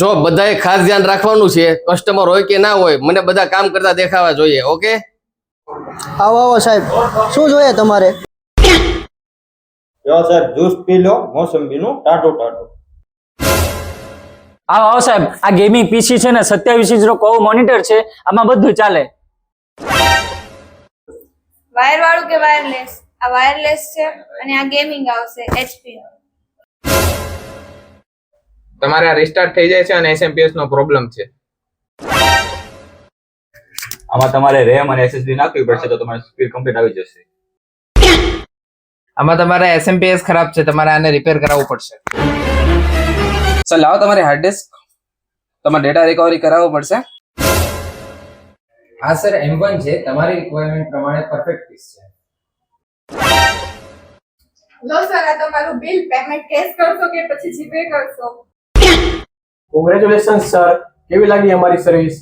જો બધાએ ખાસ ધ્યાન રાખવાનું છે, કસ્ટમર હોય કે ના હોય, મને બધા કામ કરતા દેખાવા જોઈએ. ઓકે? આવો આવો સાહેબ, શું જોઈએ તમારે? જો સાહેબ જ્યુસ પી લો, મોસંબીનું ટાટું ટાટું. આવો આવો સાહેબ, આ ગેમિંગ પીસી છે ને 27 ઇંચનો કોવ મોનિટર છે, આમાં બધું ચાલે. વાયર વાળું કે વાયરલેસ? આ વાયરલેસ છે અને આ ગેમિંગ આવશે HP. તમારે આ રિસ્ટાર્ટ થઈ જાય છે અને એસએમપીએસ નો પ્રોબ્લેમ છે. આમાં તમારે રેમ અને એસએસડી નાખવી પડશે તો તમારી સ્પીડ કમ્પ્લીટ આવી જશે. આમાં તમારા એસએમપીએસ ખરાબ છે, તમારે આને રિપેર કરાવવું પડશે. સર લાવો તમારી હાર્ડ ડિસ્ક, તમારે ડેટા રિકવરી કરાવવું પડશે. હા સર M1 છે, તમારી રિક્વાયરમેન્ટ પ્રમાણે પરફેક્ટ પીસ છે. લો સર, આ તમારું બિલ. પેમેન્ટ કેશ કરશો કે પછી જીપે કરશો? કોંગ્રેચ્યુલેશન સર, કેવી લાગી અમારી સર્વિસ?